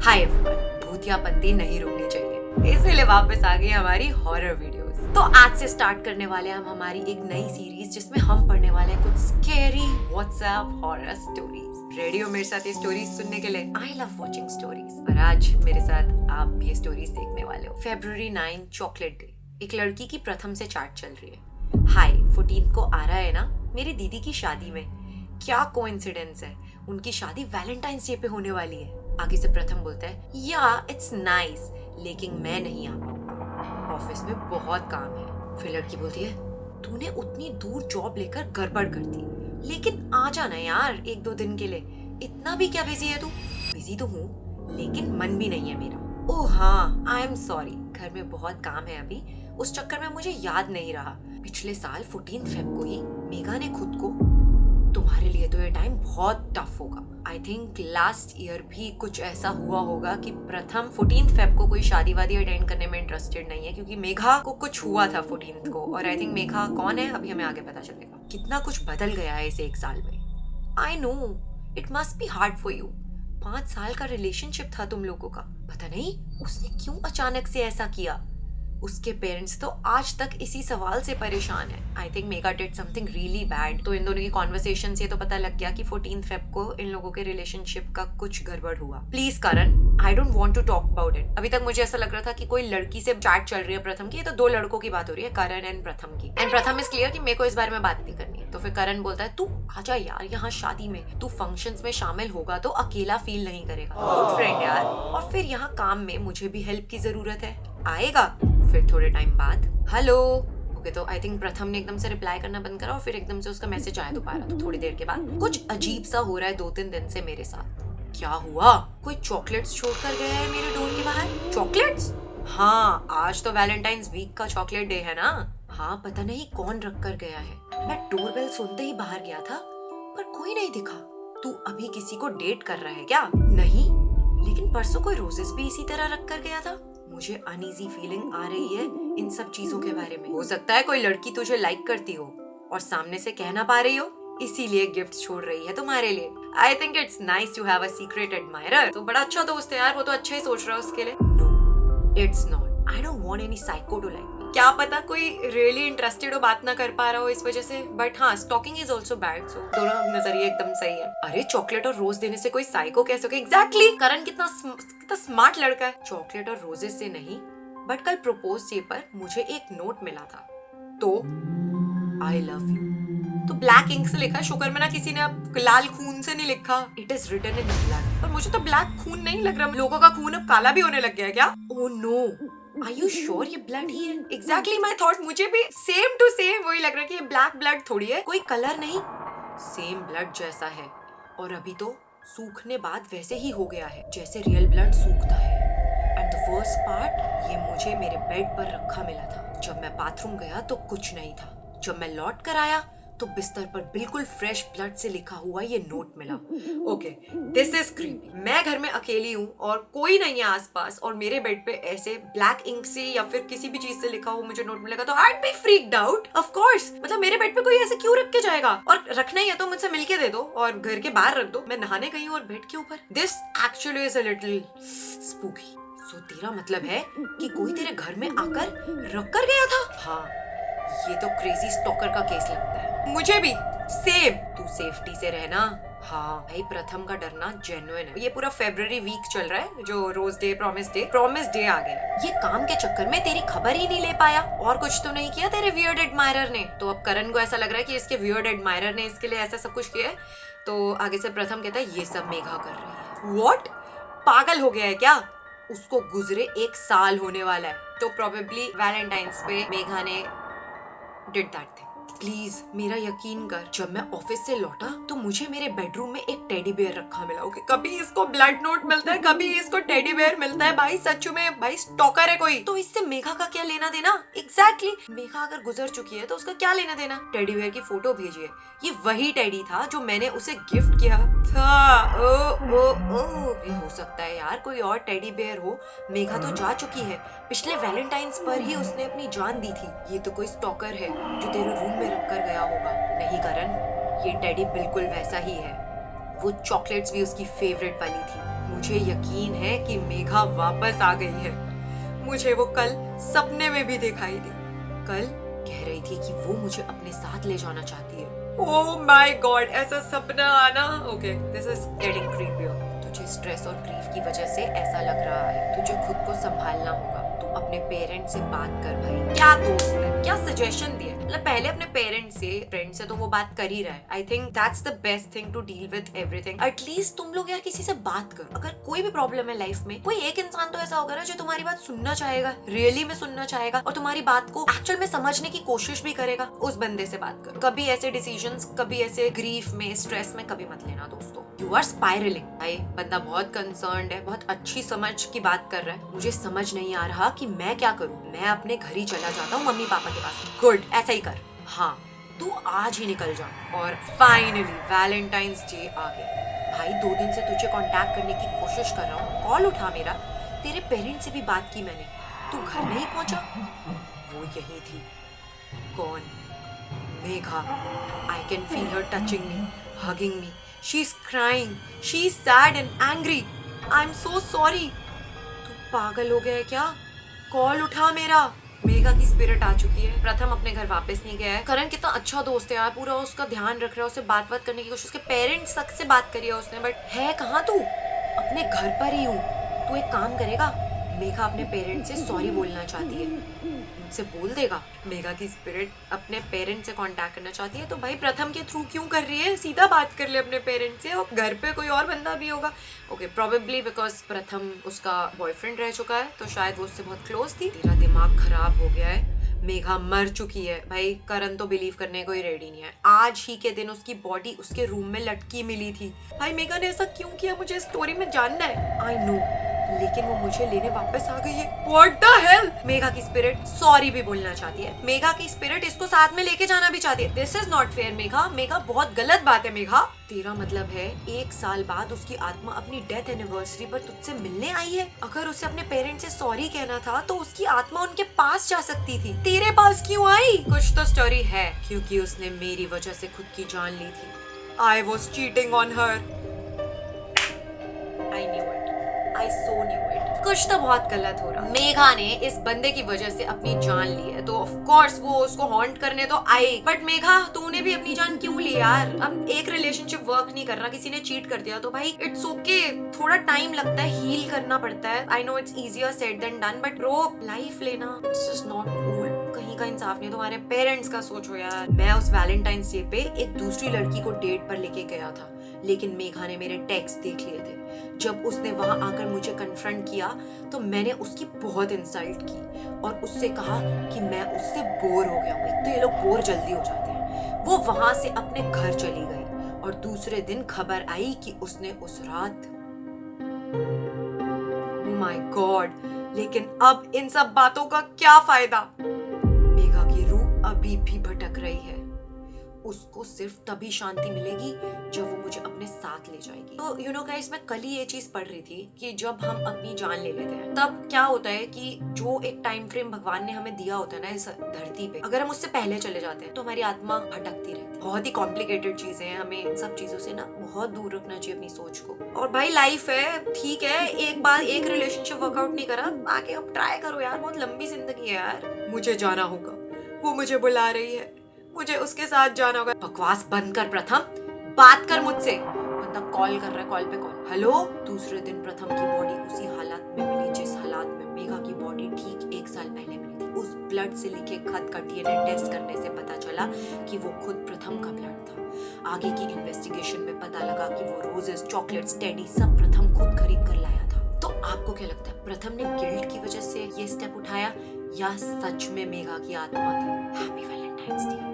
Hi everyone, भूतियापंती नहीं रुकनी चाहिए, इसीलिए वापस आ गई हमारी हॉरर वीडियोस। तो आज से स्टार्ट करने वाले हम हमारी एक नई सीरीज जिसमें हम पढ़ने वाले हैं कुछ scary WhatsApp horror stories. Ready हो मेरे साथ ये स्टोरीज सुनने के लिए? आई लव वॉचिंग स्टोरीज और आज मेरे साथ आप ये स्टोरीज देखने वाले हो। February 9 chocolate day. एक लड़की की प्रथम से चैट चल रही है। हाय, 14 को आ रहा है ना मेरी दीदी की शादी में। क्या कोइंसिडेंस है, उनकी शादी वैलेंटाइंस डे पे होने वाली है। आगे से प्रथम बोलता है या इट्स नाइस, लेकिन मैं नहीं आ पाऊंगा, ऑफिस में बहुत काम है। फिर लड़की बोलती है तूने उतनी दूर जॉब लेकर गड़बड़ कर दी, लेकिन आ जाना यार 1-2 दिन के लिए। इतना भी क्या बिजी है तू? बिजी तो हूँ लेकिन मन भी नहीं है मेरा। ओह हाँ, आई एम सॉरी, घर में बहुत काम है अभी, उस चक्कर में मुझे याद नहीं रहा। पिछले साल 14 फेब को ही मेघा ने खुद को, तुम्हारे लिए तो ये टाइम बहुत टफ होगा। आई थिंक लास्ट ईयर भी कुछ ऐसा हुआ होगा कि प्रथम 14 फेब को कोई शादी वादी अटेंड करने में इंटरेस्टेड नहीं है, क्योंकि मेघा को कुछ हुआ था 14 को। और आई थिंक मेघा कौन है अभी हमें आगे पता चलेगा। कितना कुछ बदल गया है इस 1 साल में। I know it must be hard for you. 5 साल का रिलेशनशिप था तुम लोगों का, पता नहीं उसने क्यों अचानक से ऐसा किया। उसके पेरेंट्स तो आज तक इसी सवाल से परेशान है। I think mega did something really bad. तो इन दोनों की कॉन्वर्सेशन से तो पता लग गया कि 14 फेब को इन लोगों के रिलेशनशिप का कुछ गड़बड़ हुआ। Please Karan, I don't want to talk about it. अभी तक मुझे ऐसा लग रहा था कि कोई लड़की से चैट चल रही है प्रथम की। ये तो 2 लड़कों की बात हो रही है, करण एंड प्रथम की। एंड प्रथम इज क्लियर कि मेरे को इस बारे में बात नहीं करनी है। तो फिर करण बोलता है तू आजा यार यहाँ शादी में, तू फंक्शंस में शामिल होगा तो अकेला फील नहीं करेगा। गुड फ्रेंड यार। और फिर यहाँ काम में मुझे भी हेल्प की जरूरत है, आएगा? फिर थोड़े टाइम बाद हेलो। ओके, तो आई थिंक प्रथम ने एकदम से रिप्लाई करना बंद करा और फिर एकदम से उसका मैसेज आया दोबारा। तो थोड़ी देर के बाद कुछ अजीब सा हो रहा है 2-3 दिन से मेरे साथ। क्या हुआ? कोई चॉकलेट्स छोड़कर गया है मेरे डोर के बाहर। चॉकलेट्स? हाँ, आज तो वैलेंटाइंस वीक का चॉकलेट डे है ना। हाँ, पता नहीं कौन रख कर गया है। मैं डोरबेल सुनते ही बाहर गया था पर कोई नहीं दिखा। तू अभी किसी को डेट कर रहा है क्या? नहीं, लेकिन परसों कोई रोजेस भी इसी तरह रख कर गया था। मुझे अनईजी फीलिंग आ रही है इन सब चीजों के बारे में। हो सकता है कोई लड़की तुझे लाइक करती हो और सामने से कह ना पा रही हो, इसीलिए गिफ्ट छोड़ रही है तुम्हारे लिए। I think it's nice to have a secret admirer. तो बड़ा अच्छा दोस्त है यार, वो तो अच्छा ही सोच रहा है उसके लिए। No, it's not. I don't want any psycho to like me. क्या पता कोई रियली इंटरेस्टेड हो, बात ना कर पा रहा हो इस वजह से। बट हाँ, स्टॉकिंग इज ऑल्सो बैड। सो दोनों नजरिए एकदम सही है। अरे चॉकलेट और रोज देने से कोई साइको कैसे होगा? एग्जैक्टली, करण कितना स्मार्ट लड़का है। चॉकलेट और रोजेस से नहीं, बट कल प्रपोज डे पर मुझे एक नोट मिला था, तो आई लव यू तो ब्लैक इंक से लिखा है। शुक्र में ना किसी ने लाल खून से नहीं लिखा। It is written in black. पर मुझे तो ब्लैक खून नहीं लग रहा। लोगों का खून अब काला भी होने लग गया है क्या? Oh no, Are you sure ये ब्लड ही है? Exactly my thought। मुझे भी सेम टू सेम वही लग रहा है कि ये ब्लैक ब्लड थोड़ी है, कोई कलर नहीं, सेम ब्लड जैसा है। और अभी तो सूखने बाद वैसे ही हो गया है जैसे रियल ब्लड सूखता है। एंड द वर्स्ट पार्ट, ये मुझे मेरे बेड पर रखा मिला था। जब मैं बाथरूम गया तो कुछ नहीं था। जब मैं लौट कर आया तो बिस्तर पर बिल्कुल फ्रेश ब्लड से लिखा हुआ ये नोट मिला। Okay, this is creepy. मैं घर में अकेली हूँ और कोई नहीं है आसपास, और मेरे बेड पे ऐसे ब्लैक इंक से या फिर किसी भी चीज से लिखा हुआ मुझे नोट मिलेगा तो I'd be freaked out, of course। मतलब मेरे बेड पे कोई ऐसे क्यों रख के जाएगा? और रखना ही है तो मुझसे मिलके दे दो और घर के बाहर रख दो। मैं नहाने गई हूँ और बेड के ऊपर। This actually is a little spooky. So तेरा मतलब है कि कोई तेरे घर में आकर रख कर गया था? हाँ, ये तो क्रेजी स्टॉकर का केस लगता है। मुझे भी सेम। तू सेफ्टी से रहना। हाँ भाई, प्रथम का डरना जेन्युइन है। ये पूरा फेब्रुअरी वीक चल रहा है, जो रोज डे प्रॉमिस डे आ गया। ये काम के चक्कर में तेरी खबर ही नहीं ले पाया। और कुछ तो नहीं किया तेरे वियर्ड एडमायरर ने? तो अब करण को ऐसा लग रहा है कि इसके वियर्ड एडमायरर ने इसके लिए ऐसा सब कुछ किया है। तो आगे से प्रथम कहता है ये सब मेघा कर रही है। व्हाट? पागल हो गया है क्या? उसको गुजरे 1 साल होने वाला है, तो प्रोबेबली वैलेंटाइंस पे मेघा ने डिड दैट थिंग। प्लीज मेरा यकीन कर, जब मैं ऑफिस से लौटा तो मुझे मेरे बेडरूम में एक टेडी बेयर रखा मिला। ओके, कभी इसको ब्लड नोट मिलता है, कभी इसको टेडी बेयर मिलता है। भाई सच में भाई स्टॉकर है कोई। तो इससे मेघा का क्या लेना देना? एग्जैक्टली, मेघा अगर गुजर चुकी है तो उसका क्या लेना देना? टेडी बेयर की फोटो भेजिए। ये वही टेडी था जो मैंने उसे गिफ्ट किया था। ये हो सकता है यार कोई और टेडी बेयर हो। मेघा तो जा चुकी है, पिछले वैलेंटाइंस पर ही उसने अपनी जान दी थी। ये तो कोई स्टॉकर है जो तेरे रूम में रख कर गया होगा। नहीं करण, ये टेडी बिल्कुल वैसा ही है। वो चॉकलेट्स भी उसकी फेवरेट वाली थी। मुझे यकीन है कि मेघा वापस आ गई है। मुझे वो कल सपने में भी दिखाई दी। कल कह रही थी कि वो मुझे अपने साथ ले जाना चाहती है। ओह माय गॉड, ऐसा सपना आना। Okay, this is getting क्रीपियर। तुझे स्ट्रेस और ग्रीफ की वजह से ऐसा लग रहा है। तुझे खुद को संभालना होगा। तू अपने पेरेंट्स से बात कर भाई। क्या दोस्त है, क्या सजेशन दिया। मतलब पहले अपने पेरेंट्स से, फ्रेंड से तो वो बात कर ही रहा है। I think that's the best thing to deal with everything. At least तुम लोग यार किसी से बात करो। अगर कोई भी प्रॉब्लम है लाइफ में, कोई एक इंसान तो ऐसा होगा ना जो तुम्हारी बात सुनना चाहेगा, रियली में सुनना चाहेगा और तुम्हारी बात को एक्चुअल में समझने की कोशिश भी करेगा। उस बंदे से बात करो। कभी ऐसे डिसीजंस, कभी ऐसे ग्रीफ में, स्ट्रेस में कभी मत लेना दोस्तों। You are spiraling. भाई बंदा बहुत कंसर्न्ड है, बहुत अच्छी समझ की बात कर रहा है। मुझे समझ नहीं आ रहा कि मैं क्या करूं। मैं अपने घर ही चला जाता हूँ मम्मी पापा के पास। गुड, ऐसा ही कर। हाँ, तू आज ही निकल जा। और फाइनली वैलेंटाइंस डे आ गया। भाई 2 दिन से तुझे कांटेक्ट करने की कोशिश कर रहा हूँ, कॉल उठा मेरा। तेरे पेरेंट्स से भी बात की मैंने, तू घर नहीं पहुंचा। वो यही थी। कौन? Megha. I can feel her touching me, hugging me. She's crying. She's sad and angry. I'm so sorry. तू पागल हो गया है क्या? कॉल उठा मेरा। मेघा की स्पिरिट आ चुकी है। प्रथम अपने घर वापस नहीं गया है। करण कितना अच्छा दोस्त है यार, पूरा उसका ध्यान रख रहा है, उससे बात करने की कोशिश, उसके पेरेंट्स तक से बात करी है उसने, बट है कहाँ तू? अपने घर पर ही हूँ। तू एक काम करेगा, मेघा अपने पेरेंट्स से सॉरी बोलना चाहती है, मुझसे बोल देगा। मेघा की स्पिरिट अपने पेरेंट्स से कांटेक्ट करना चाहती है, तो भाई प्रथम के थ्रू क्यों कर रही है? सीधा बात कर ले अपने पेरेंट्स से। और घर पे कोई और बंदा भी होगा। ओके, प्रोबेबली बिकॉज प्रथम उसका बॉयफ्रेंड रह चुका है, तो शायद वो उससे बहुत क्लोज थी। तेरा दिमाग खराब हो गया है। मेघा मर चुकी है भाई। करण तो बिलीव करने को ही रेडी नहीं है। आज ही के दिन उसकी बॉडी उसके रूम में लटकी मिली थी। भाई मेघा ने ऐसा क्यों किया, मुझे स्टोरी में जानना है। आई नो, लेकिन वो मुझे लेने वापस आ गई है। What the hell? मेघा की स्पिरिट सॉरी भी बोलना चाहती है। मेघा की स्पिरिट इसको साथ में लेके जाना भी चाहती है। This is not fair Megha. Megha बहुत गलत बात है मेघा। तेरा मतलब है 1 साल बाद उसकी आत्मा अपनी डेथ एनिवर्सरी पर तुझसे मिलने आई है? अगर उसे अपने पेरेंट्स से सॉरी कहना था तो उसकी आत्मा उनके पास जा सकती थी। तेरे पास क्यों आई? कुछ तो स्टोरी है, क्योंकि उसने मेरी वजह से खुद की जान ली थी। I was cheating on her. I knew it. I so knew it. कुछ तो बहुत गलत हो रहा। मेघा ने इस बंदे की वजह से अपनी जान ली है, तो ऑफ कोर्स वो उसको हॉन्ट करने तो आई। बट मेघा, तूने भी अपनी जान क्यों ली यार? अब एक रिलेशनशिप वर्क नहीं कर रहा, किसी ने चीट कर दिया तो भाई इट्स ओके। थोड़ा टाइम लगता है, हील करना पड़ता है। I know it's easier said than done, but bro life लेना इट्स जस्ट नॉट कूल। कहीं का इंसाफ नहीं। तुम्हारे पेरेंट्स का सोचो यार। मैं उस वैलेंटाइंस डे पे एक दूसरी लड़की को डेट पर लेके गया था, लेकिन मेघा ने मेरे टेक्स्ट देख लिए थे। जब उसने वहां आकर मुझे कन्फ्रंट किया तो मैंने उसकी बहुत इंसल्ट की और उससे कहा कि मैं उससे बोर हो गया हूँ। एक तो ये लोग बोर जल्दी हो जाते हैं। वो वहां से अपने घर चली गई और दूसरे दिन खबर आई कि उसने उस रात, माय गॉड। लेकिन अब इन सब बातों का क्या फायदा? मेघा की रूह अभी भी भटक रही है। उसको सिर्फ तभी शांति मिलेगी जब वो मुझे अपने साथ ले जाएगी। तो यू नो गाइस, मैं कल ही ये चीज पढ़ रही थी कि जब हम अपनी जान ले लेते हैं तब क्या होता है कि जो एक टाइम फ्रेम भगवान ने हमें दिया होता है ना इस धरती पे, अगर हम उससे पहले चले जाते हैं तो हमारी आत्मा भटकती रहती है। बहुत ही कॉम्प्लिकेटेड चीजें हैं, हमें इन सब चीजों से ना बहुत दूर रखना चाहिए अपनी सोच को। और भाई लाइफ है, ठीक है, एक बार एक रिलेशनशिप वर्कआउट नहीं करा, आगे अब ट्राई करो यार। बहुत लंबी जिंदगी है यार। मुझे जाना होगा, वो मुझे बुला रही है, मुझे उसके साथ जाना होगा। बकवास बंद कर प्रथम, बात कर मुझसे। बंदा कॉल कर रहा है, कॉल पे कॉल। हेलो। दूसरे दिन प्रथम की बॉडी उसी हालत में मिली जिस हालात में मेघा की बॉडी ठीक 1 साल पहले मिली थी। उस ब्लड से लिखे खत का डीएनए टेस्ट करने से पता चला कि वो खुद प्रथम का ब्लड था। आगे की इन्वेस्टिगेशन में पता लगा कि वो रोजेस, चॉकलेट्स, टेडी सब प्रथम खुद खरीद कर लाया था। तो आपको क्या लगता है, प्रथम ने गिल्ट की वजह से ये स्टेप उठाया या सच में मेघा की आत्मा थी? Happy Valentine's day.